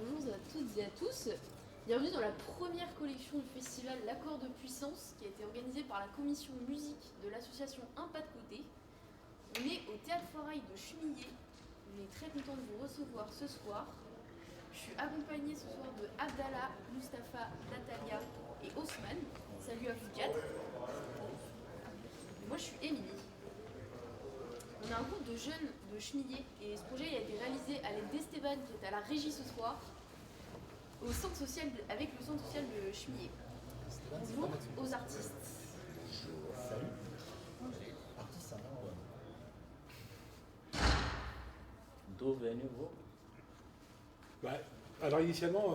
bonjour à toutes et à tous. Bienvenue dans la première collection du festival L'Accord de Puissance qui a été organisée par la commission musique de l'association Un Pas de Côté. On est au Théâtre Foirail de Chemillé. On est très content de vous recevoir ce soir. Je suis accompagnée ce soir de Abdallah, Mustapha, Natalia et Haussmann. Salut à vous quatre. Moi je suis Émilie. On a un groupe de jeunes de Chemillé et ce projet a été réalisé à l'aide d'Esteban qui est à la régie ce soir au centre social avec le centre social de Chemillé. Bonjour aux artistes. Salut. Artiste, ça D'où venez-vous? Alors initialement,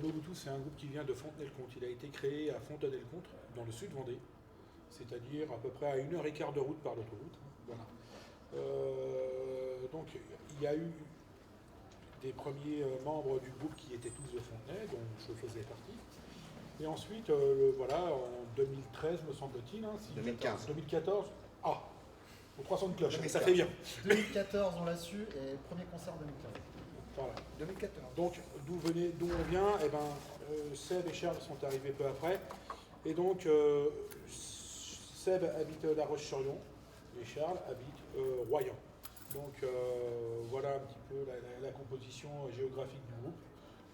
Mobutu, c'est un groupe qui vient de Fontenay-le-Comte. Il a été créé à Fontenay-le-Comte, dans le sud Vendée, c'est-à-dire à peu près à 1h15 de route par l'autoroute. Voilà. Donc il y a eu des premiers membres du groupe qui étaient tous de Fontenay, dont je faisais partie. Et ensuite, voilà, en 2013, me semble-t-il, 2015. 2014, au 300 de cloche, mais ça 2015. fait bien. 2014, on l'a su, et premier concert 2015. Voilà. 2014. Donc, d'où on vient, Seb et Charles sont arrivés peu après. Et donc, Seb habite La Roche-sur-Yon et Charles habite Royan. Donc, voilà un petit peu la composition géographique du groupe.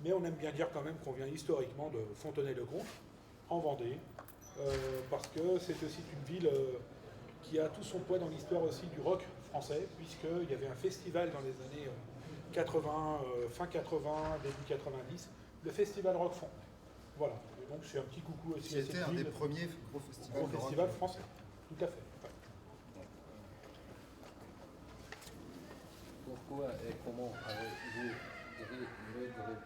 Mais on aime bien dire quand même qu'on vient historiquement de Fontenay-le-Comte, en Vendée, parce que c'est aussi une ville qui a tout son poids dans l'histoire aussi du rock français, puisqu'il y avait un festival dans les années 80, fin 80, début 90, le festival Rock Fond. Voilà, et donc c'est un petit coucou aussi à cette C'était un ville, des premiers gros festivals gros de rock. festival français, tout à fait. Ouais. Pourquoi et comment avez-vous créé le groupe?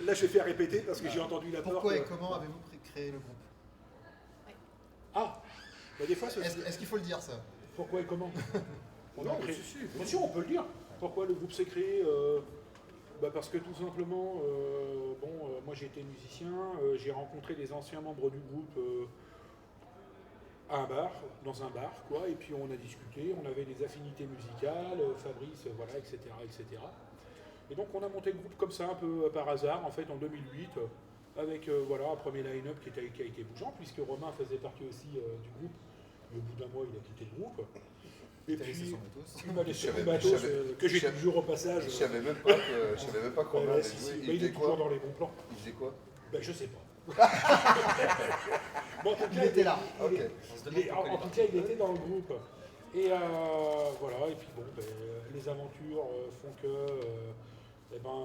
Là, je vais faire répéter parce que j'ai entendu la porte. Pourquoi et comment avez-vous créé le groupe? Des fois, Est-ce qu'il faut le dire, ça? pourquoi et comment on Non, a créé... si, si. Bien sûr, on peut le dire. Pourquoi le groupe s'est créé parce que tout simplement, moi j'ai été musicien, j'ai rencontré les anciens membres du groupe à un bar, dans un bar, quoi, et puis on a discuté, on avait des affinités musicales, Fabrice, voilà, etc., etc. Et donc on a monté le groupe comme ça, un peu par hasard, en fait, en 2008, avec voilà, un premier line-up qui a été bougeant, puisque Romain faisait partie aussi du groupe. Et au bout d'un mois, il a quitté le groupe. Et T'as laissé puis, son matos. il m'a laissé Je son savais- matos, je savais- que j'ai je savais- toujours au passage. Je savais même pas qu'on avait Si, si, joué. bah, Il il est était toujours quoi? dans les bons plans. Il faisait quoi? Je sais pas. Bon, en tout Il cas, était là. Ok. En tout cas, il était dans le groupe. Et voilà, et puis bon, les aventures font que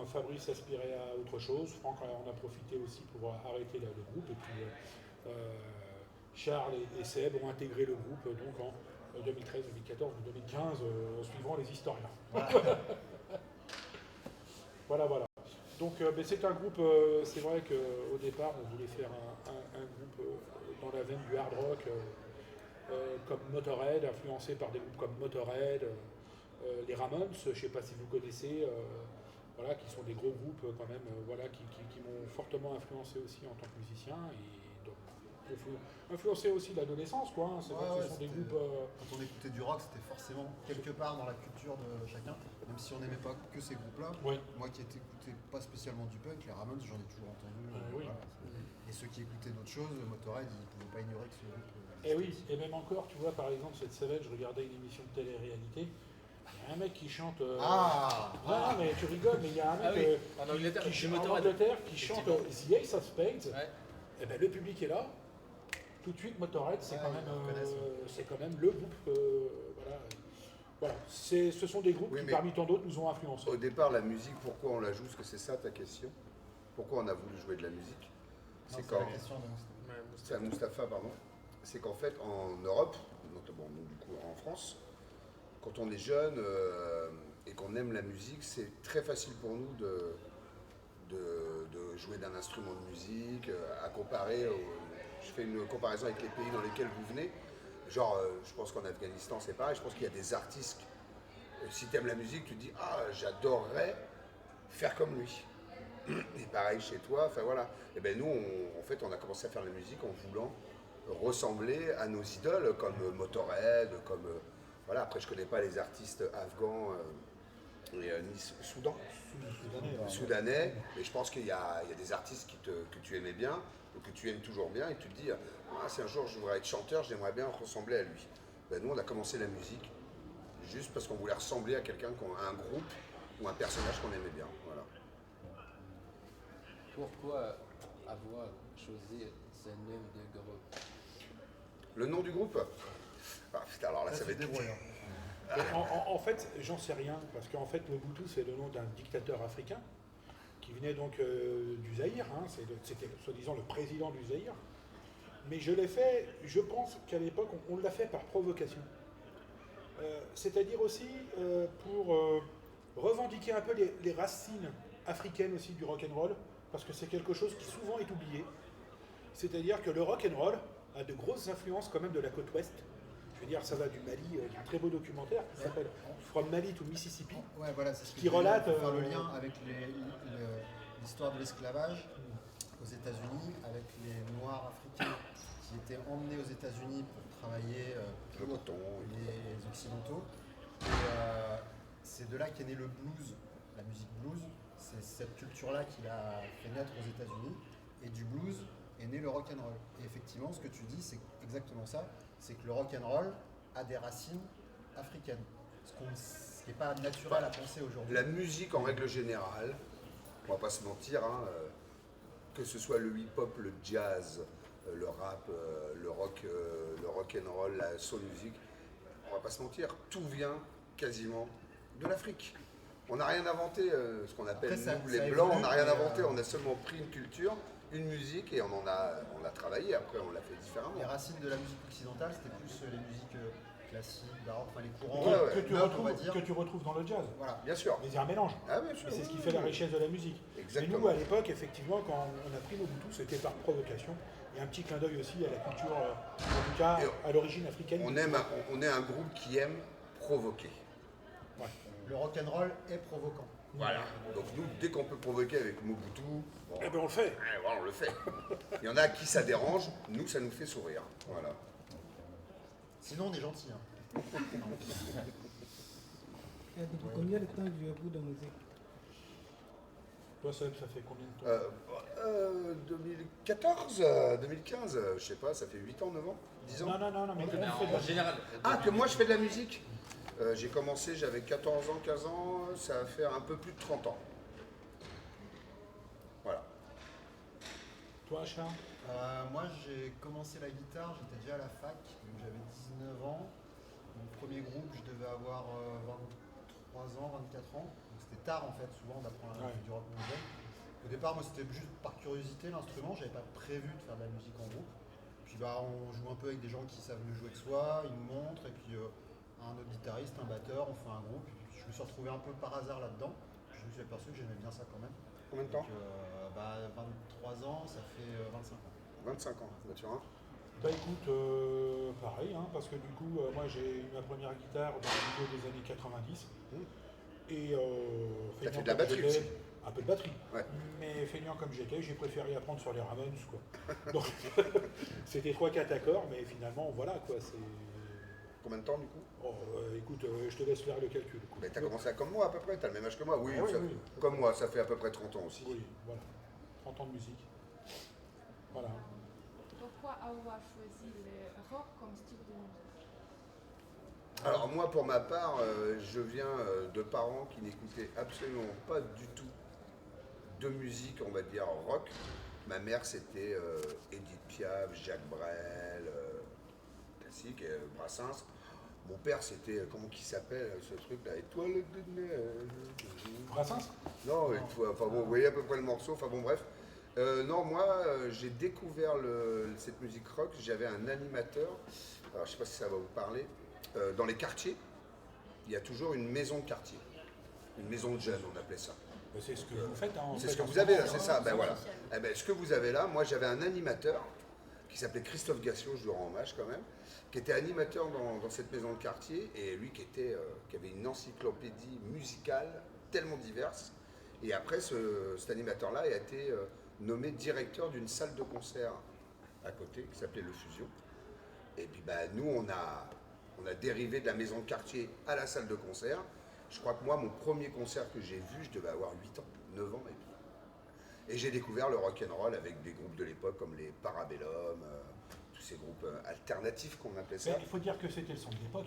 Fabrice aspirait à autre chose. Franck en a profité aussi pour arrêter le groupe. Et puis Charles et Seb ont intégré le groupe donc en 2013, 2014 ou 2015, suivant les historiens. Voilà. Donc c'est un groupe, c'est vrai qu'au départ on voulait faire un groupe dans la veine du hard rock comme Motorhead, influencé par des groupes comme Motorhead, les Ramones, je ne sais pas si vous connaissez, voilà, qui sont des gros groupes quand même, voilà, qui m'ont fortement influencé aussi en tant que musicien et donc influencé aussi l'adolescence, quoi. Hein. C'est vrai que ce sont des c'était- groupes. Quand on écoutait du rock, c'était forcément quelque part dans la culture de chacun, même si on n'aimait pas que ces groupes-là. Ouais. Moi qui écoutais pas spécialement du punk, les Ramones, j'en ai toujours entendu. Oui. Et ceux qui écoutaient d'autres choses, Motorhead, ils ne pouvaient pas ignorer que ce groupe. Et oui, et même encore, tu vois, par exemple, cette semaine, je regardais une émission de télé-réalité. Il y a un mec qui chante. Non, mais tu rigoles, mais il y a un mec En Angleterre, qui chez chante en Motorhead. Angleterre qui chante The Ace of Spades. Ouais. Et ben, le public est là. Tout de suite, Motorhead, c'est Ouais, quand, ils reconnaissent, c'est quand même le groupe. Voilà. Ce sont des groupes Oui, qui, mais- parmi tant d'autres, nous ont influencés. Au départ, la musique, pourquoi on la joue? Est-ce que c'est ça ta question? Pourquoi on a voulu jouer de la musique? C'est C'est la quand. question de C'est à Mustapha, pardon. C'est qu'en fait, en Europe, notamment nous, du coup en France, quand on est jeune et qu'on aime la musique, c'est très facile pour nous de jouer d'un instrument de musique, à comparer. Je fais une comparaison avec les pays dans lesquels vous venez. Genre, je pense qu'en Afghanistan, c'est pareil. Je pense qu'il y a des artistes. Si tu aimes la musique, tu te dis, j'adorerais faire comme lui. Et pareil chez toi, enfin voilà. Et ben nous, on a commencé à faire de la musique en voulant ressembler à nos idoles, comme Motorhead, comme voilà. Après, je connais pas les artistes afghans et Soudan. Soudanais, ouais. Soudanais, mais je pense qu'il y a des artistes que tu aimais bien, ou que tu aimes toujours bien, et tu te dis, ah, si un jour je voudrais être chanteur, j'aimerais bien ressembler à lui. Ben, nous, on a commencé la musique juste parce qu'on voulait ressembler à quelqu'un, à un groupe ou un personnage qu'on aimait bien. Voilà. Pourquoi avoir choisi ce nom de groupe? Le nom du groupe? Ah, putain, alors là, ça va être débrouillé. En fait, j'en sais rien, parce qu'en fait, Mobutu, c'est le nom d'un dictateur africain qui venait donc du Zaïre, hein, c'était soi-disant le président du Zaïre. Mais je l'ai fait, je pense qu'à l'époque, on l'a fait par provocation. C'est-à-dire aussi pour revendiquer un peu les racines africaines aussi du rock'n'roll, parce que c'est quelque chose qui souvent est oublié. C'est-à-dire que le rock'n'roll a de grosses influences quand même de la côte ouest. Je veux dire, ça va du Mali, il y a un très beau documentaire qui s'appelle From Mali to Mississippi. Ouais, voilà, c'est ce que Qui je voulais relate, faire le lien avec l'histoire de l'esclavage aux États-Unis, avec les Noirs africains qui étaient emmenés aux États-Unis pour travailler le pour coton. les Occidentaux. Et c'est de là qu'est né le blues, la musique blues. C'est cette culture-là qui l'a fait naître aux États-Unis. Et du blues est né le rock'n'roll. Et effectivement, ce que tu dis, c'est exactement ça. C'est que le rock'n'roll a des racines africaines. Ce qui n'est pas naturel à penser aujourd'hui. La musique, en règle générale, on va pas se mentir, hein, que ce soit le hip-hop, le jazz, le rap, le rock and roll, la soul music, on va pas se mentir, tout vient quasiment de l'Afrique. On n'a rien inventé, ce qu'on appelle Après, nous ça les blancs, évolue, on n'a rien mais, inventé, on a seulement pris une culture, une musique et on a travaillé, après on l'a fait différemment. Les racines de la musique occidentale, c'était plus les musiques classiques, baroques, enfin les courants Ouais, Que, tu nobles, on va retrouves, dire. que tu retrouves dans le jazz. Voilà. Bien sûr. Mais il y a un mélange. Ah, bien sûr. Et c'est ce qui fait la richesse de la musique. Exactement. Et nous, à l'époque, effectivement, quand on a pris Mobutu, c'était par provocation. Et un petit clin d'œil aussi à la culture, en tout cas, à l'origine africaine. On est un groupe qui aime provoquer. Ouais. Le rock'n'roll est provoquant. Voilà. Donc nous, dès qu'on peut provoquer avec Mobutu, bon, Eh bien, on le fait. voilà, on le fait. Il y en a à qui ça dérange, nous, ça nous fait sourire. Voilà. Sinon, on est gentil. Hein. Et depuis combien de temps jouez-vous de musique? Toi, ça fait combien de temps 2014, 2015, je sais pas, ça fait 8 ans, 9 ans, 10 ans. Non, mais on fait de En la général. Ah, que moi je fais de la musique. J'ai commencé, j'avais 14 ans, 15 ans, ça va faire un peu plus de 30 ans. Voilà. Toi, Charles? Moi, j'ai commencé la guitare, j'étais déjà à la fac, donc j'avais 19 ans. Mon premier groupe, je devais avoir 23 ans, 24 ans. Donc c'était tard en fait, souvent d'apprendre du rock mondial. Au départ, moi, c'était juste par curiosité l'instrument, j'avais pas prévu de faire de la musique en groupe. Puis on joue un peu avec des gens qui savent mieux jouer que soi, ils nous montrent, et puis un autre guitariste, un batteur, on fait un groupe. Et puis, je me suis retrouvé un peu par hasard là-dedans. Je me suis aperçu que j'aimais bien ça quand même. Combien de temps? Donc, 23 ans, ça fait 25 ans. 25 ans, tu vois. Bah écoute, pareil, hein, parce que du coup, moi j'ai eu ma première guitare dans le milieu des années 90. Et T'as fait feignant de la comme batterie j'étais- aussi. Un peu de batterie. Ouais. Mais feignant comme j'étais, j'ai préféré apprendre sur les Ramones, quoi. Donc, c'était 3-4 accords, mais finalement, voilà, quoi. C'est... Combien de temps du coup? Oh, écoute, je te laisse faire le calcul. Quoi. Mais t'as commencé comme moi à peu près, t'as le même âge que moi. Oui, Ah oui, ça- oui. Comme moi, ça fait à peu près 30 ans aussi. Oui, voilà. 30 ans de musique. Voilà. Pourquoi avoir choisi le rock comme style de musique? Alors moi, pour ma part, je viens de parents qui n'écoutaient absolument pas du tout de musique, on va dire rock. Ma mère, c'était Edith Piaf, Jacques Brel, classique, Brassens. Mon père, c'était, comment qu'il s'appelle ce truc-là, Étoile de neige. Brassens? Non, enfin bon, vous voyez à peu près le morceau, enfin bon, bref. Non, moi, j'ai découvert cette musique rock, j'avais un animateur, alors je sais pas si ça va vous parler, dans les quartiers, il y a toujours une maison de quartier, une maison de jeunes, on appelait ça. Ben, c'est ce que vous faites, hein, en C'est fait, ce que en vous ce avez moment, là, c'est hein. ça, ben voilà. social. Eh ben, ce que vous avez là, moi j'avais un animateur qui s'appelait Christophe Gassio, je lui rends hommage quand même, qui était animateur dans cette maison de quartier, et lui qui avait une encyclopédie musicale tellement diverse. Et après, cet animateur-là a été nommé directeur d'une salle de concert à côté, qui s'appelait Le Fusion. Et puis nous, on a dérivé de la maison de quartier à la salle de concert. Je crois que moi, mon premier concert que j'ai vu, je devais avoir 8 ans, 9 ans même. Et j'ai découvert le rock'n'roll avec des groupes de l'époque comme les Parabellum, tous ces groupes alternatifs qu'on appelait ça. Mais il faut dire que c'était le son de l'époque.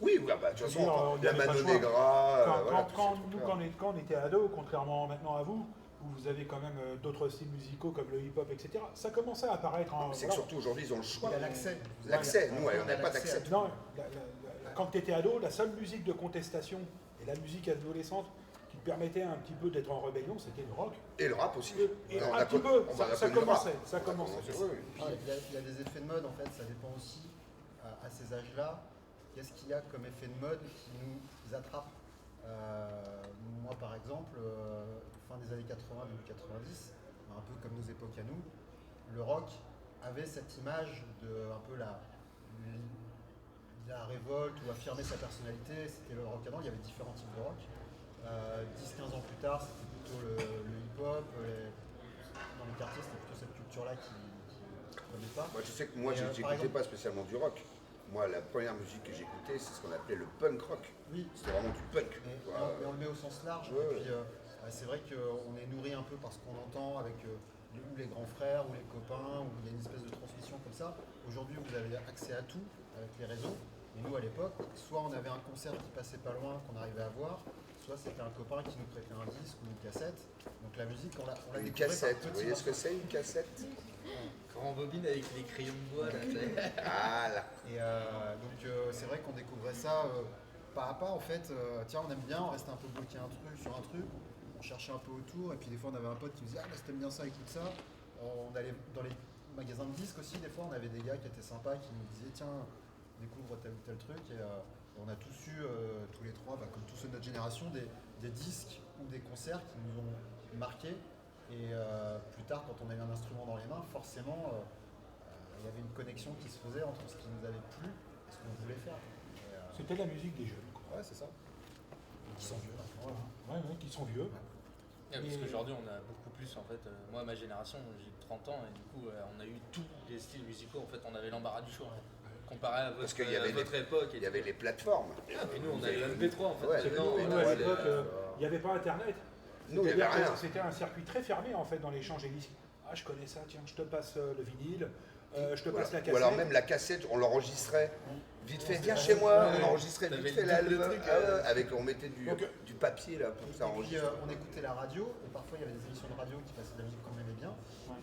Oui, bah, de toute Je veux façon, dire, il y la avait pas Mano le choix. Negra, Quand, voilà, quand- tous quand ces nous, trucs-là. quand on était ados, contrairement maintenant à vous, où vous avez quand même d'autres styles musicaux comme le hip-hop, etc., ça commençait à apparaître en. C'est que surtout aujourd'hui, ils ont le choix. Il y a l'accès. L'accès, nous, Ouais, on n'a pas d'accès. Non, quand tu étais ado, la seule musique de contestation et la musique adolescente qui te permettait un petit peu d'être en rébellion, c'était le rock. Et le rap aussi. Et On un a petit connu- peu, on ça a connu le rap. commençait, ça On a commençait. commencé, oui, oui. Puis, il y a des effets de mode, en fait, ça dépend aussi à ces âges-là. Qu'est-ce qu'il y a comme effet de mode qui nous attrape? Moi, par exemple, fin des années 80, début 90, un peu comme nos époques à nous, le rock avait cette image de un peu la révolte ou affirmer sa personnalité. C'était le rock avant, il y avait différents types de rock. 10-15 ans plus tard, c'était plutôt le hip-hop. Dans les quartiers, c'était plutôt cette culture-là qui prenait pas. Moi, je sais que moi, Et, par j'écoutais exemple- pas spécialement du rock. Moi, la première musique que j'écoutais, c'est ce qu'on appelait le punk rock. Oui. C'était vraiment du punk. Et on le met au sens large. Ouais, Et puis, c'est vrai qu'on est nourri un peu par ce qu'on entend avec ou les grands frères ou les copains, où il y a une espèce de transmission comme ça. Aujourd'hui, vous avez accès à tout avec les réseaux. Et nous, à l'époque, soit on avait un concert qui passait pas loin, qu'on arrivait à voir, soit c'était un copain qui nous prêtait un disque ou une cassette. Donc la musique, on l'a Une découvert cassette, par vous voyez ce que c'est une cassette? Quand on bobine avec les crayons de bois, là, ça- Voilà. Et donc c'est vrai qu'on découvrait ça pas à pas en fait. Tiens, on aime bien, on restait un peu bloqué sur un truc, on cherchait un peu autour et puis des fois on avait un pote qui nous disait ah bah si t'aimes bien ça, écoute ça. On allait dans les magasins de disques aussi, des fois on avait des gars qui étaient sympas qui nous disaient tiens découvre tel ou tel truc et on a tous eu tous les trois, comme tous ceux de notre génération, des disques ou des concerts qui nous ont marqués. Et plus tard, quand on a eu un instrument dans les mains, forcément, il y avait une connexion qui se faisait entre ce qui nous avait plu et ce qu'on voulait faire. Et, C'était la musique des jeunes, quoi. ouais, c'est ça. Qui sont vieux. Voilà. Ouais, qui sont vieux. Ouais, parce qu'aujourd'hui, on a beaucoup plus, en fait, moi, ma génération, j'ai 30 ans, et du coup, on a eu tous les styles musicaux, en fait, on avait l'embarras du choix. Comparé à Parce votre, qu'il y avait à votre époque. Il y avait les plateformes. Et nous, on avait le MP3, en fait. Ouais, Maintenant, Et on nous, a à les- l'époque, il n'y avait pas Internet. Nous, il y avait C'est-à-dire que rien. c'était un circuit très fermé en fait dans l'échange et ici. Ah, je connais ça, tiens, je te passe le vinyle, je te passe la cassette. Ou alors même la cassette, on l'enregistrait vite fait. Viens Ouais, chez moi, ouais. on enregistrait T'avais vite fait le double l'album. truc, Avec, on mettait Donc, du papier là pour que ça Et puis enregistre. on écoutait la radio, et parfois il y avait des émissions de radio qui passaient de la musique qu'on aimait bien,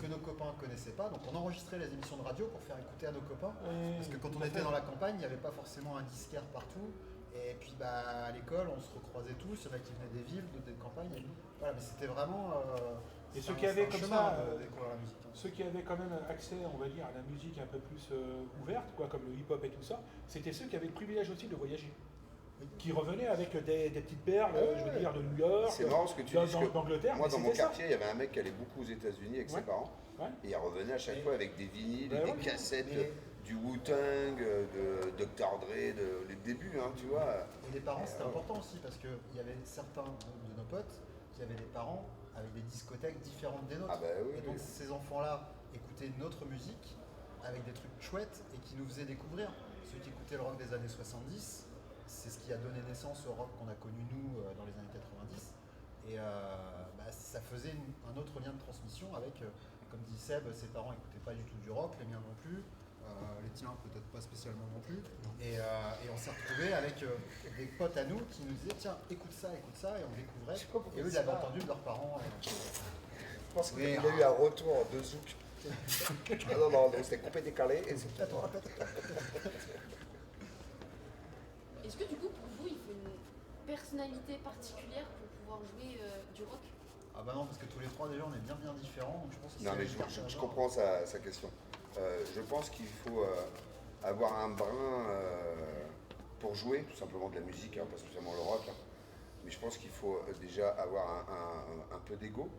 que nos copains ne connaissaient pas. Donc on enregistrait les émissions de radio pour faire écouter à nos copains. Parce que quand on était dans la campagne, il n'y avait pas forcément un disquaire partout. Et puis à l'école, on se recroisait tous, il y en a qui venaient des villes, d'autres des campagnes. Et voilà, mais c'était vraiment. Et c'est ceux un- qui avaient c'est un comme chemin ça, de découvrir la musique. Ceux qui avaient quand même accès, on va dire, à la musique un peu plus ouverte, quoi, comme le hip-hop et tout ça, c'était ceux qui avaient le privilège aussi de voyager. Qui revenaient avec des petites perles, je veux dire, de New York, C'est marrant ce que tu dis. parce que d'Angleterre. Moi, mais dans mon c'était ça. quartier, il y avait un mec qui allait beaucoup aux États-Unis avec ses Ouais. parents. Ouais. Et il revenait à chaque fois avec des vinyles, Ouais, et des ouais. cassettes, Mais- du Wu-Tang, de Dr. Dre, les débuts, hein, tu vois. Et les parents, c'était important aussi parce qu'il y avait certains de nos potes qui avaient des parents avec des discothèques différentes des nôtres. Ah bah oui, et donc oui. ces enfants-là écoutaient notre musique avec des trucs chouettes et qui nous faisaient découvrir. Ceux qui écoutaient le rock des années 70, c'est ce qui a donné naissance au rock qu'on a connu nous dans les années 90. Et ça faisait un autre lien de transmission avec, comme dit Seb, ses parents n'écoutaient pas du tout du rock, les miens non plus. Les tiens peut-être pas spécialement non plus. Et on s'est retrouvés avec des potes à nous qui nous disaient tiens écoute ça et on découvrait. Je sais pas pourquoi Et eux ils c'est l'avaient ça. entendu de leurs parents. Je pense qu'il Oui, a eu un retour de zouk. Ah non, c'était coupé décalé et c'est Attends, répète. Est-ce que du coup, pour vous, il faut une personnalité particulière pour pouvoir jouer du rock? Ah bah non parce que tous les trois déjà on est bien différents donc je pense que Non, mais je comprends sa question. Je pense qu'il faut avoir un brin pour jouer, tout simplement de la musique, hein, pas spécialement le rock. Hein. Mais je pense qu'il faut déjà avoir un peu d'ego.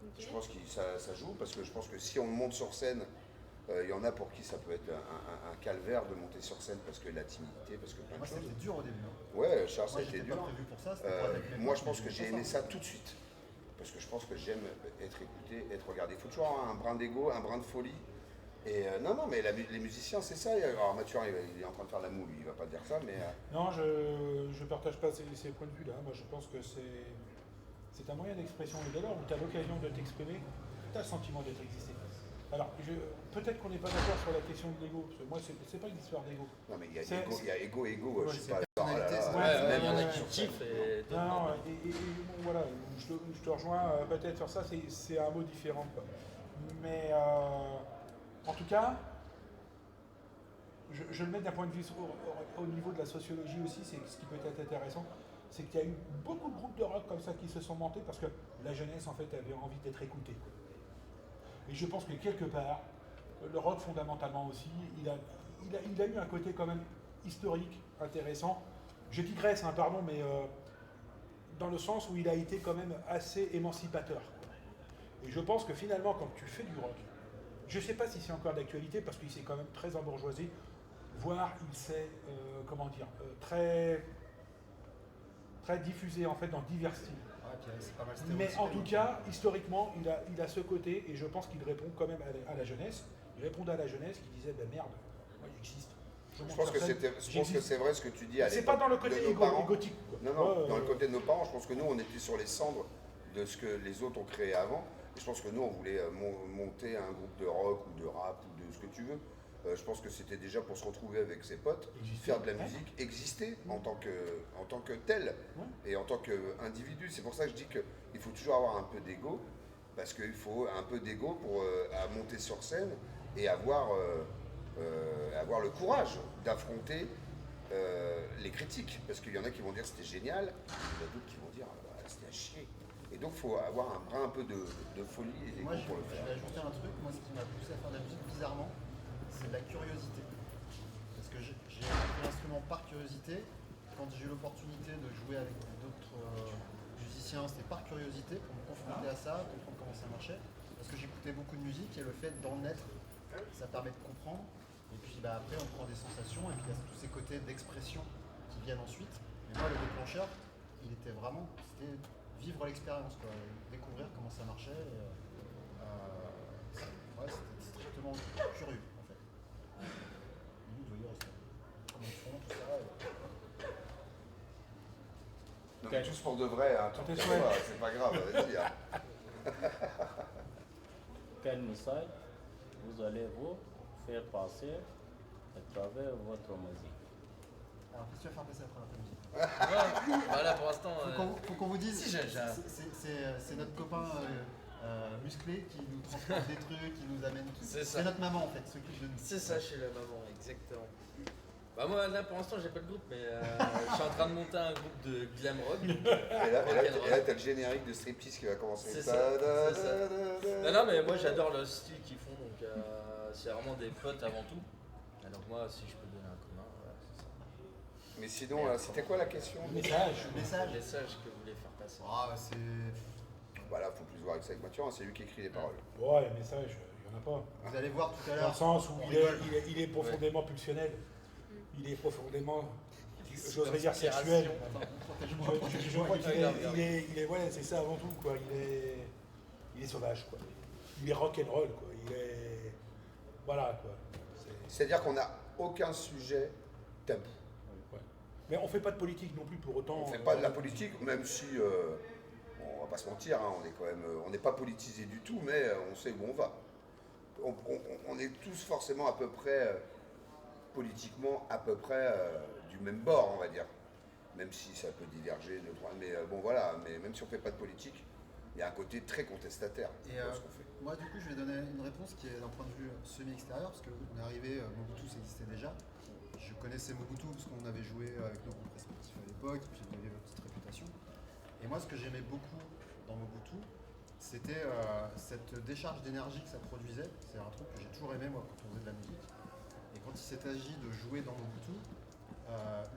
Ok. Je pense que ça joue, parce que je pense que si on monte sur scène, il y en a pour qui ça peut être un calvaire de monter sur scène parce que la timidité, parce que plein de Moi choses. c'était dur au début. Hein. Ouais, Charles, ça Moi a été j'étais dur. pas prévu pour ça. C'était pour être avec mes Moi, potes, je pense mais que j'ai j'aimais aimé pas ça tout de suite. Parce que je pense que j'aime être écouté, être regardé. Il faut toujours avoir un brin d'ego, un brin de folie. Et non, mais les musiciens, c'est ça. Alors Mathieu, il est en train de faire la moue, lui, il va pas dire ça, mais Non, je partage pas ces points de vue-là. Moi, je pense que c'est un moyen d'expression. Et dès lors où tu as l'occasion de t'exprimer, tu as le sentiment d'être existé. Alors, peut-être qu'on n'est pas d'accord sur la question de l'ego, parce que moi, c'est pas une histoire d'ego. non, mais il y a C'est- ego, Ouais, je sais c'est pas. personnalité, là, c'est là, vrai. Il y en a ouais, qui kiffent et d'autres Non, non. non, et bon, voilà, je te rejoins peut-être sur ça, c'est un mot différent, quoi. Mais en tout cas, je le mets d'un point de vue au niveau de la sociologie aussi, c'est ce qui peut être intéressant, c'est qu'il y a eu beaucoup de groupes de rock comme ça qui se sont montés parce que la jeunesse en fait avait envie d'être écoutée, quoi. Et je pense que quelque part, le rock fondamentalement aussi, il a eu un côté quand même historique, intéressant. Je digresse, hein, pardon, mais dans le sens où il a été quand même assez émancipateur, quoi. Et je pense que finalement, quand tu fais du rock, je ne sais pas si c'est encore d'actualité parce qu'il s'est quand même très embourgeoisé, voire il s'est, très, très diffusé en fait dans divers styles. Ouais, puis c'est pas mal Mais en stéréotypé, tout donc. cas, historiquement, il a ce côté, et je pense qu'il répond quand même à la jeunesse. Il répondait à la jeunesse qui disait, ben merde, moi j'existe. Je monte pense sur que scène, je pense que j'existe. c'est vrai ce que tu dis à C'est pas dans le l'époque côté de nos parents. égotique, quoi. Non, Ouais, dans le côté de nos parents, je pense que nous, on était sur les cendres de ce que les autres ont créé avant. Et je pense que nous, on voulait monter un groupe de rock ou de rap ou de ce que tu veux. Je pense que c'était déjà pour se retrouver avec ses potes, Exister. faire de la Ouais. musique, exister en tant que tel Ouais. et en tant qu'individu. C'est pour ça que je dis qu'il faut toujours avoir un peu d'ego, parce qu'il faut un peu d'ego pour à monter sur scène et avoir le courage d'affronter les critiques. Parce qu'il y en a qui vont dire c'était génial, il y en a d'autres qui vont dire c'était à chier. Et donc il faut avoir un brin un peu de folie et d'ego Moi, je pour le vais faire. ajouter un truc. Moi, ce qui m'a poussé à faire de la musique, bizarrement, c'est de la curiosité. Parce que j'ai appris l'instrument par curiosité. Quand j'ai eu l'opportunité de jouer avec d'autres musiciens, c'était par curiosité, pour me confronter à ça, comprendre comment ça marchait. Parce que j'écoutais beaucoup de musique et le fait d'en être, ça permet de comprendre. Et puis après, on prend des sensations et puis il y a tous ces côtés d'expression qui viennent ensuite. Et moi, le déclencheur, c'était vivre l'expérience, quoi, découvrir comment ça marchait. Ouais, c'était strictement curieux, en fait. Vous voyez, comment ils font, tout ça. Non, mais tous pour de vrai, hein, tout Tes pour souhaits. toi, c'est pas grave, vas-y. Hein. Quel message vous allez vous faire passer à travers votre musique? Alors, qu'est-ce que tu vas faire passer après la musique? Voilà, pour l'instant. Faut qu'on vous dise, Si, c'est notre copain musclé qui nous transporte des trucs, qui nous amène tout. C'est ça. C'est notre maman en fait, s'occupe de nous. C'est ça chez la maman, exactement. Bah moi là pour l'instant j'ai pas de groupe mais je suis en train de monter un groupe de glam rock. Et là, t'as le générique de striptease qui va commencer. C'est ça, c'est ça. Non mais moi j'adore le style qu'ils font donc c'est vraiment des potes avant tout. Alors moi si je peux donner un commun, voilà, c'est ça. Mais sinon, c'était quoi la question? Message. Le message. Le message que vous voulez faire passer. Ah, c'est. Voilà, faut plus voir avec ça avec Mathieu, hein, c'est lui qui écrit les paroles. Ouais, message, il n'y en a pas. Vous allez voir tout à Dans l'heure. le sens où on il est, rigole. il est profondément pulsionnel. Il est profondément, j'oserais dire, sexuel. Attends, protège-moi, Je protège-moi. crois qu'il Regarde, est, ouais, c'est ça avant tout, quoi. Il est sauvage, quoi. Il est rock'n'roll, quoi. Il est, voilà, quoi. C'est-à-dire qu'on n'a aucun sujet tabou. Ouais. Mais on fait pas de politique non plus pour autant. On ne fait pas de la politique, même si, on va pas se mentir, hein, on est quand même, on n'est pas politisé du tout, mais on sait où on va. On est tous forcément à peu près, politiquement, à peu près du même bord, on va dire. Même si ça peut diverger de droite, mais bon voilà, mais même si on ne fait pas de politique, il y a un côté très contestataire Et dans ce qu'on fait. moi, du coup, je vais donner une réponse qui est d'un point de vue semi-extérieur, parce qu'on est arrivé, Mobutu, ça existait déjà. Je connaissais Mobutu parce qu'on avait joué avec nos groupes respectifs à l'époque, et puis il avait une petite réputation. Et moi, ce que j'aimais beaucoup dans Mobutu, c'était cette décharge d'énergie que ça produisait. C'est un truc que j'ai toujours aimé, moi, quand on faisait de la musique. Et quand il s'est agi de jouer dans Mobutu,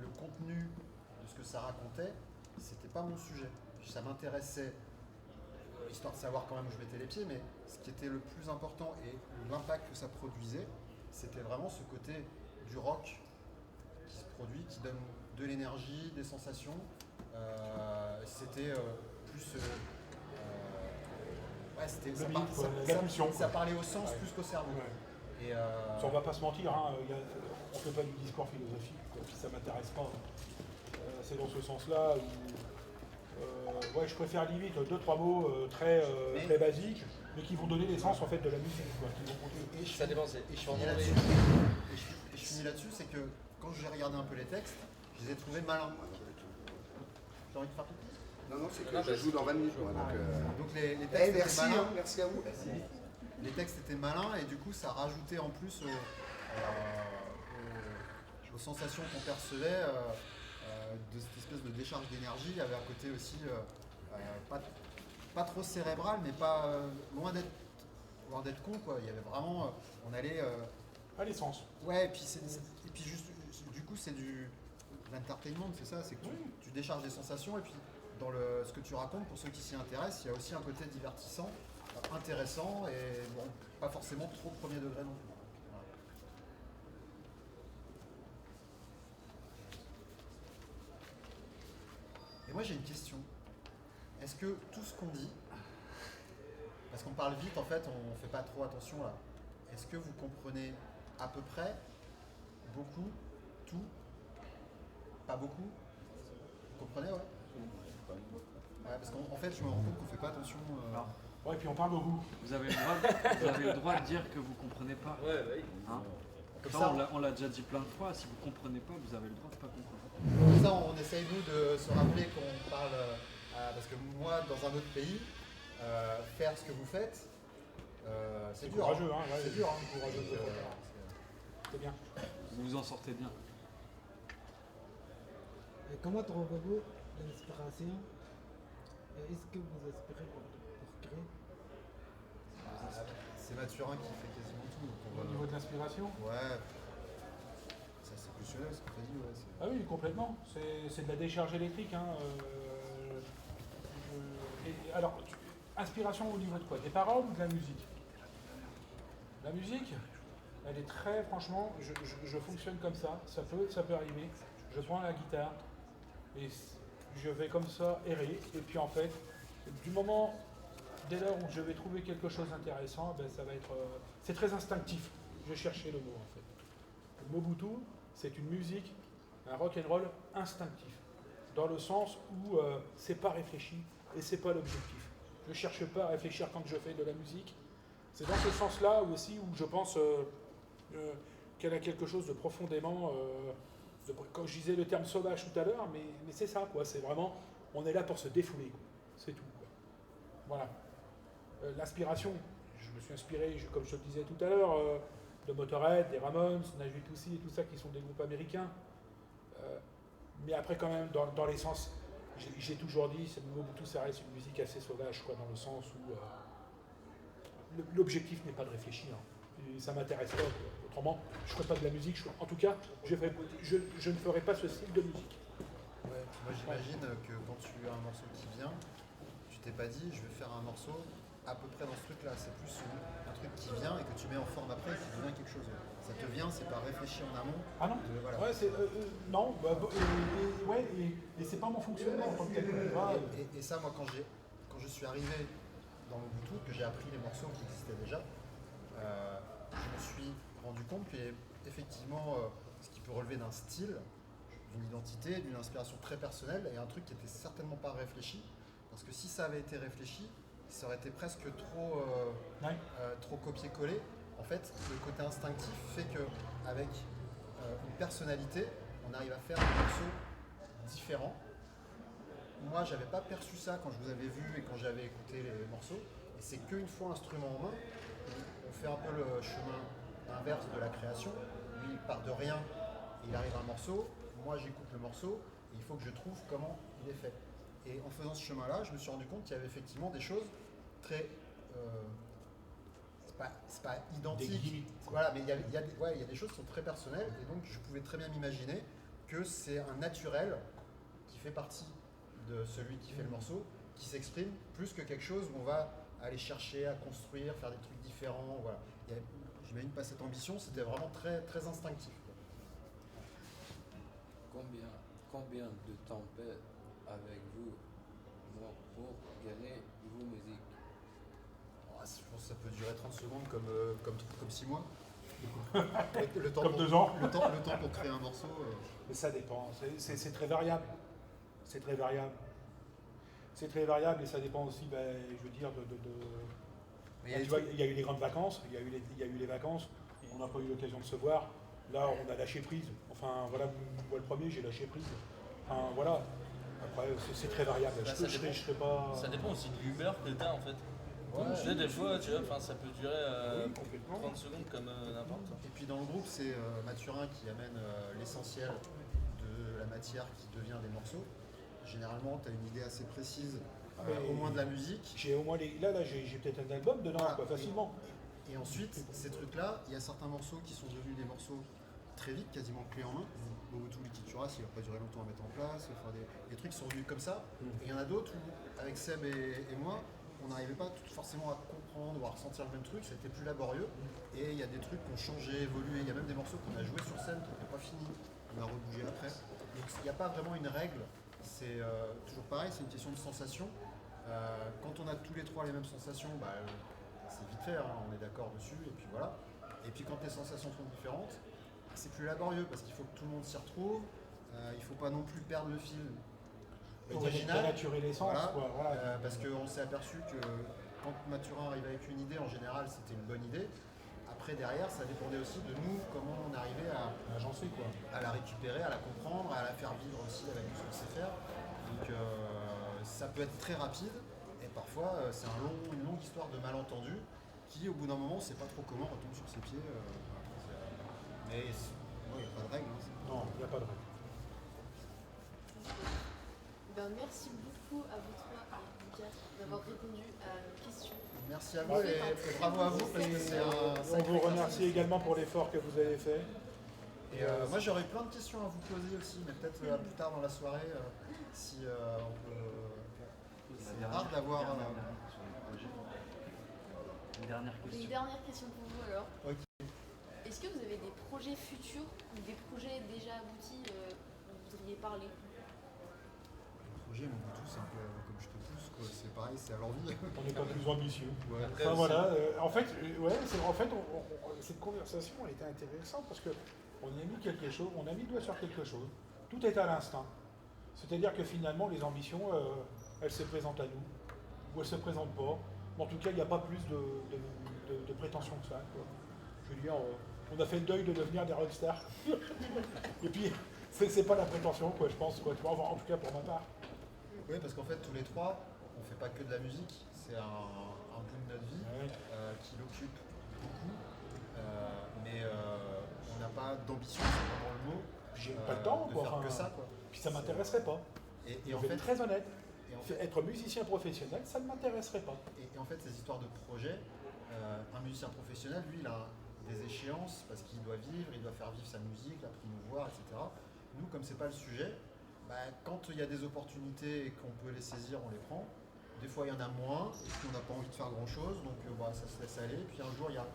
le contenu de ce que ça racontait, c'était pas mon sujet. Ça m'intéressait, histoire de savoir quand même où je mettais les pieds, mais ce qui était le plus important et l'impact que ça produisait, c'était vraiment ce côté du rock qui se produit, qui donne de l'énergie, des sensations. C'était plus... ouais, c'était, Le beat, quoi, la pulsion, ça quoi. parlait au sens Ouais. plus qu'au cerveau. Ouais. Et On va pas se mentir, hein, on fait pas du discours philosophique, quoi, puis ça m'intéresse pas. C'est dans ce sens-là où ouais, je préfère limite 2-3 mots très basiques, mais qui vont donner l'essence en fait de la musique. Quoi, qui vont conduire. Ça dépend, Et je finis là-dessus. Et je finis là-dessus, c'est que quand j'ai regardé un peu les textes, je les ai trouvés malins. J'ai envie de faire pipi. Non, c'est que je joue dans 20 minutes. Moi, donc les textes étaient merci, malins. merci à vous. Les textes étaient malins et du coup ça rajoutait en plus aux sensations qu'on percevait de cette espèce de décharge d'énergie. Il y avait un côté aussi pas trop cérébral, mais pas loin d'être con, quoi. Il y avait vraiment, on allait À l'essence. ouais, et puis juste du coup c'est de l'entertainment, c'est ça, c'est que tu décharges des sensations et puis dans ce que tu racontes, pour ceux qui s'y intéressent, il y a aussi un côté divertissant, intéressant et bon, pas forcément trop premier degré non plus. Voilà. Et moi j'ai une question. Est-ce que tout ce qu'on dit, parce qu'on parle vite en fait, on fait pas trop attention là, est-ce que vous comprenez à peu près, beaucoup, tout, pas beaucoup? Vous comprenez, ouais? Ouais, parce qu'en fait, je me rends compte qu'on fait pas attention. Ouais, puis on parle beaucoup. Vous avez le droit de dire que vous comprenez pas. Ouais, bah oui. Hein Comme ça, ça, on l'a déjà dit plein de fois. Si vous comprenez pas, vous avez le droit de pas comprendre. comme ça, on essaye nous de se rappeler qu'on parle. Parce que moi, dans un autre pays, faire ce que vous faites, c'est dur. Courageux, hein, ouais, c'est dur. Hein. courageux. C'est bien. Vous vous en sortez bien. Et comment trouvez-vous l'inspiration? Est-ce que vous inspirez pour créer? C'est Mathurin qui fait quasiment tout. Donc Au niveau de l'inspiration? Ouais. C'est assez plus ce que tu as dit, ouais. Ah oui, complètement. C'est de la décharge électrique. Hein. Alors, inspiration au niveau de quoi? Des paroles ou de la musique? La musique, elle est très, franchement, je fonctionne comme ça. Ça peut arriver. Je prends la guitare et je vais comme ça errer. Et puis en fait, du moment, dès lors où je vais trouver quelque chose d'intéressant, ben, ça va être. C'est très instinctif. Je cherchais le mot en fait. Mobutu, c'est une musique, un rock and roll instinctif, dans le sens où c'est pas réfléchi et c'est pas l'objectif. Je cherche pas à réfléchir quand je fais de la musique. C'est dans ce sens-là aussi où je pense qu'elle a quelque chose de profondément. Quand je disais le terme sauvage tout à l'heure, mais c'est ça, quoi. C'est vraiment, on est là pour se défouler, quoi. C'est tout, quoi. Voilà. L'inspiration, je me suis inspiré, comme je te le disais tout à l'heure, de Motorhead, des Ramones, Nashville Toussi et tout ça, qui sont des groupes américains. Mais après, quand même, dans l'essence, j'ai toujours dit, Mobutu, ça reste une musique assez sauvage, quoi, dans le sens où l'objectif n'est pas de réfléchir. Et ça m'intéresse pas, quoi. Autrement, je ne ferai pas de la musique. En tout cas, je ne ferai pas ce style de musique. Ouais, moi j'imagine que quand tu as un morceau qui vient, tu t'es pas dit je vais faire un morceau à peu près dans ce truc-là. C'est plus un truc qui vient et que tu mets en forme après et qui devient quelque chose. Ça te vient, c'est pas réfléchi en amont. Ah non Voilà. Ouais, non, et c'est pas mon fonctionnement en tant que tel. Et ça, moi, quand je suis arrivé dans le Bluetooth, que j'ai appris les morceaux qui existaient déjà, je me suis rendu compte qu'effectivement, ce qui peut relever d'un style, d'une identité, d'une inspiration très personnelle, et un truc qui était certainement pas réfléchi, parce que si ça avait été réfléchi, ça aurait été presque trop copier-coller. En fait, le côté instinctif fait qu'avec une personnalité, on arrive à faire des morceaux différents. Moi, j'avais pas perçu ça quand je vous avais vu et quand j'avais écouté les morceaux. Et c'est qu'une fois instrument en main, on fait un peu le chemin inverse de la création. Lui, il part de rien, il arrive à un morceau. Moi, j'écoute le morceau et il faut que je trouve comment il est fait. Et en faisant ce chemin-là, je me suis rendu compte qu'il y avait effectivement des choses très... c'est pas identique, voilà, mais il y a des choses qui sont très personnelles et donc je pouvais très bien m'imaginer que c'est un naturel qui fait partie de celui qui fait le morceau, qui s'exprime plus que quelque chose où on va aller chercher à construire, faire des trucs différents, voilà. J'imagine pas cette ambition, c'était vraiment très, très instinctif. Combien de temps passe avec vous pour gagner vos musiques? Je pense que ça peut durer 30 secondes comme 6 mois. Le temps Comme pour- 2 ans. Le temps pour créer un morceau. Mais ça dépend, c'est très variable. C'est très variable. C'est très variable et ça dépend aussi, je veux dire, Mais il y a tu des vois, trucs- il y a eu les grandes vacances, il y a eu les vacances, on n'a pas eu l'occasion de se voir. Là, on a lâché prise. Enfin, voilà, moi le premier, j'ai lâché prise. Enfin, voilà. Après, c'est très variable. Bah, Je serais pas... Ça dépend aussi de l'humeur que t'as en fait. Tu sais, des fois, tu vois, ça peut durer Oui, complètement. 30 secondes comme n'importe. Et puis dans le groupe, c'est Mathurin qui amène l'essentiel de la matière qui devient des morceaux. Généralement, tu as une idée assez précise, au moins de la musique. J'ai au moins j'ai peut-être un album dedans, Voilà. quoi, facilement. Et ensuite, ces trucs-là, il y a certains morceaux qui sont devenus des morceaux très vite, quasiment clés en main. Mobutu Likituras, il n'a pas duré longtemps à mettre en place. Enfin, des trucs qui sont venus comme ça. Et il y en a d'autres où, avec Seb et moi, on n'arrivait pas forcément à comprendre ou à ressentir le même truc. C'était plus laborieux. Et il y a des trucs qui ont changé, évolué. Il y a même des morceaux qu'on a joués sur scène qui n'étaient pas finis. On a rebougé après. Donc il n'y a pas vraiment une règle. C'est toujours pareil, c'est une question de sensation. Quand on a tous les trois les mêmes sensations, c'est vite fait, hein, on est d'accord dessus, et puis voilà. Et puis quand les sensations sont différentes, c'est plus laborieux parce qu'il faut que tout le monde s'y retrouve. Il ne faut pas non plus perdre le fil original. Dénaturer l'essence, Voilà. quoi. Voilà. Parce qu'on s'est aperçu que quand Mathurin arrivait avec une idée, en général, c'était une bonne idée. Après, derrière, ça dépendait aussi de nous, comment on arrivait Agencé, quoi. à la récupérer, à la comprendre, à la faire vivre aussi avec ce qu'on sait faire. Donc ça peut être très rapide et parfois c'est une longue histoire de malentendus qui au bout d'un moment on ne sait pas trop comment retombe sur ses pieds. Mais il n'y a pas de règle. Hein, Non, il n'y a pas de règle. Merci beaucoup à vous trois et vous quatre d'avoir répondu à nos questions. merci à vous et bravo à vous parce que c'est un On sacré vous remercie exercice. également pour l'effort que vous avez fait. Et moi j'aurais plein de questions à vous poser aussi, mais peut-être plus tard dans la soirée si on peut. C'est rare d'avoir. Une dernière Une question. dernière question pour vous alors. Ok. Est-ce que vous avez des projets futurs ou des projets déjà aboutis dont vous voudriez parler? Le projet, mon tout, c'est un peu comme je te pousse, quoi. C'est pareil, c'est à l'envie. On n'est pas plus ambitieux. Ouais. Après, Enfin, aussi, voilà, cette conversation a été intéressante parce qu'on y a mis quelque chose, on a mis le doigt sur quelque chose. Tout est à l'instinct. C'est-à-dire que finalement, les ambitions, elles se présentent à nous, ou elles se présentent pas. Mais en tout cas, il n'y a pas plus de prétention que ça, quoi. Je veux dire, on a fait le deuil de devenir des rockstars. Et puis, c'est pas la prétention, quoi, je pense, quoi. Tu vois, en tout cas pour ma part. Oui, parce qu'en fait, tous les trois, on fait pas que de la musique. C'est un bout de notre vie Ouais. qui l'occupe beaucoup. Mais on n'a pas d'ambition, c'est vraiment le mot. J'ai pas le temps, de quoi. faire Enfin, que ça, quoi. Puis ça m'intéresserait pas. Et Je en vais fait, être très honnête. et en fait, Être musicien professionnel, ça ne m'intéresserait pas. et en fait, ces histoires de projets, un musicien professionnel, lui, il a des échéances parce qu'il doit vivre, il doit faire vivre sa musique, la promouvoir, etc. Nous, comme c'est pas le sujet, quand il y a des opportunités et qu'on peut les saisir, on les prend. Des fois, il y en a moins, et puis on n'a pas envie de faire grand-chose, donc ça se laisse aller. Et puis un jour, il y a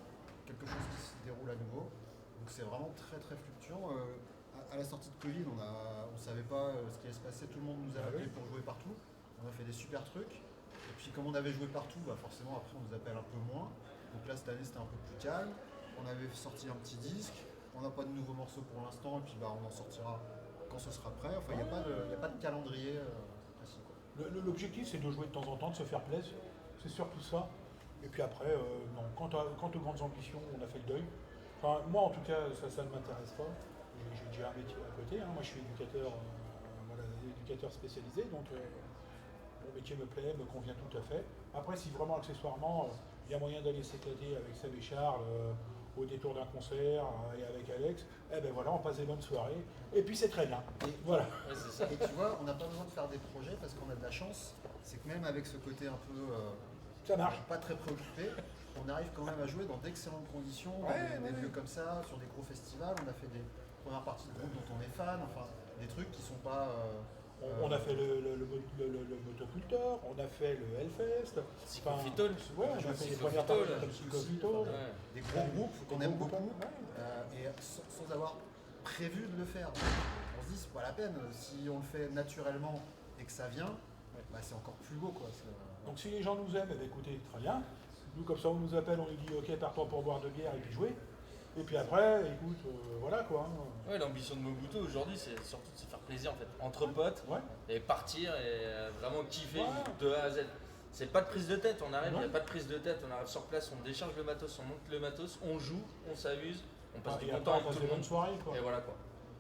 quelque chose qui se déroule à nouveau. Donc c'est vraiment très très fluctuant. À la sortie de Covid, on ne savait pas ce qui allait se passer. Tout le monde nous a appelés pour jouer partout. On a fait des super trucs. Et puis comme on avait joué partout, forcément après on nous appelle un peu moins. Donc là cette année c'était un peu plus calme. On avait sorti un petit disque. On n'a pas de nouveaux morceaux pour l'instant. Et puis on en sortira quand ce sera prêt. Enfin il n'y a pas de calendrier précis, quoi. L'objectif, c'est de jouer de temps en temps, de se faire plaisir. C'est surtout ça. Et puis après, non. Quant aux grandes ambitions, on a fait le deuil. Enfin, moi, en tout cas, ça ne m'intéresse pas. J'ai déjà un métier à côté. Hein. Moi, je suis éducateur, éducateur spécialisé. Donc, mon métier me plaît, me convient tout à fait. Après, si vraiment, accessoirement, il y a moyen d'aller s'éclater avec Seb et Charles au détour d'un concert et avec Alex, eh ben voilà, on passe des bonnes soirées. Et puis, c'est très bien. Et Voilà. ouais, c'est ça. Et tu vois, on n'a pas besoin de faire des projets parce qu'on a de la chance. C'est que même avec ce côté un peu Ça marche. pas très préoccupé, on arrive quand même à jouer dans d'excellentes conditions, dans des lieux comme ça, sur des gros festivals. On a fait des premières parties de groupe dont on est fan, enfin des trucs qui sont pas. On a fait le motoculteur, on a fait le Hellfest. Psychophytol. Ouais, on a fait les premières Psychophytol. parties de Psychophytol. Ouais. Des gros groupes qu'on aime beaucoup, Ouais. et sans avoir prévu de le faire. Donc, on se dit c'est pas la peine. Si on le fait naturellement et que ça vient, c'est encore plus beau, quoi. Donc si les gens nous aiment, eh bien, écoutez, très bien. Nous, comme ça, on nous appelle, on nous dit ok, partons pour boire de bière et puis jouer. Et puis après, écoute, voilà quoi. Hein. Ouais, l'ambition de Mobutu aujourd'hui, c'est surtout de se faire plaisir en fait, entre potes, Ouais. et partir et vraiment kiffer Ouais. de A à Z. C'est pas de prise de tête, on arrive, il Ouais. n'y a pas de prise de tête, on arrive sur place, on décharge le matos, on monte le matos, on joue, on s'amuse, on passe Et du après, bon temps on avec passe tout des le bonnes monde. soirées quoi. Et voilà quoi.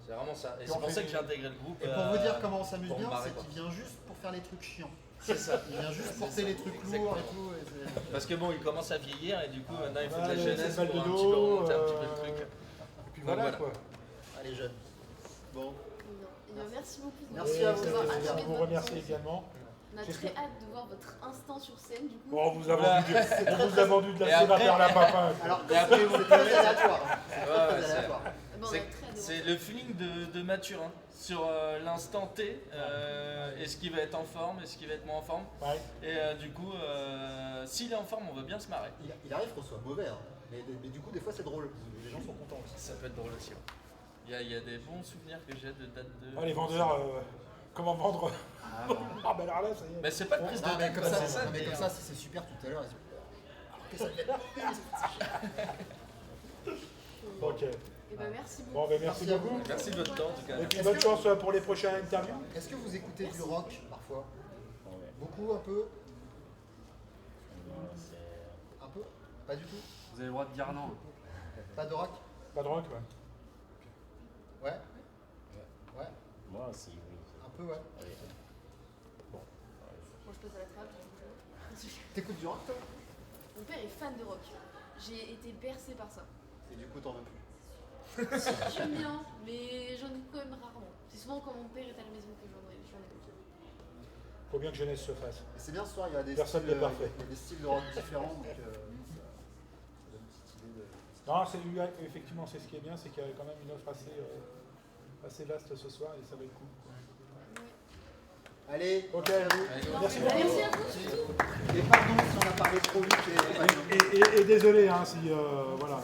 C'est vraiment ça. Et Et c'est on pour fait ça que des- j'ai intégré le groupe. Et pour vous dire comment on s'amuse pour me bien, marrer, c'est quoi. qu'il vient juste pour faire les trucs chiants. C'est ça. Il vient juste C'est porter ça, les trucs exactement. lourds et tout. Et c'est- Parce que bon, il commence à vieillir et du coup maintenant il fait de la Ouais, jeunesse c'est pour le un mal de petit peu dos, remonter un petit peu le truc. Et puis Donc, voilà voilà. quoi. Allez, jeunes. Bon. Eh bien, merci beaucoup. Merci Et à vous. d'avoir C'était assumé je vous votre remercie temps. également. On a Qu'est-ce très que- hâte de voir votre instant sur scène du coup. Bon, on vous a Voilà. vendu de Et la sève à après- faire la papa. Alors, Et après, vous c'est très pouvez- aléatoire. C'est Ouais, très ouais, c'est- aléatoire. Eh ben, on a C'est- très hâte de voir C'est ça. le feeling de Mathurin sur l'instant T, est-ce qu'il va être en forme, est-ce qu'il va être moins en forme. Ouais. Et du coup, s'il est en forme, on va bien se marrer. Il arrive qu'on soit mauvais, hein. Mais du coup, des fois, c'est drôle. Les gens sont contents aussi. Ça peut être drôle aussi. Ouais. Il y a des bons souvenirs que j'ai de dates de. Ah, les vendeurs, comment vendre Ah ben alors là, ça y est. Mais c'est pas de prise de Non, mais tête, comme quoi, ça, c'est ça. non, mais le comme délire. ça, si c'est super tout à l'heure. Alors que ça devient. Ok. Eh ben, merci beaucoup. Bon, ben merci Merci à beaucoup. vous. Merci de votre temps en tout cas. Et puis Est-ce bonne que- chance pour les prochaines interviews. Est-ce que vous écoutez du rock parfois? Ouais. Beaucoup, un peu? C'est- Un peu? Pas du tout? Vous avez le droit de dire non. Pas de rock? Pas de rock, ouais. Ouais? Ouais? Moi aussi, oui. Un peu, ouais. Oui. Bon, je passe à la trappe. T'écoutes du rock, toi? Mon père est fan de rock. J'ai été bercée par ça. Et du coup, t'en veux plus. J'aime bien, mais j'en écoute quand même rarement. C'est souvent quand mon père est à la maison que j'en écoute. Faut bien que jeunesse se fasse. Et c'est bien ce soir, il y a des Personne styles, n'est parfait. il y a des styles de rock différents. Donc, ça donne une petite idée de. Non, effectivement, c'est ce qui est bien, c'est qu'il y a quand même une offre assez vaste ce soir et ça va être cool. Allez, Ok. merci à vous. Allez, Merci Bah, beaucoup. merci à vous surtout. Et pardon si on a parlé trop vite. Et... Et désolé, hein, si voilà.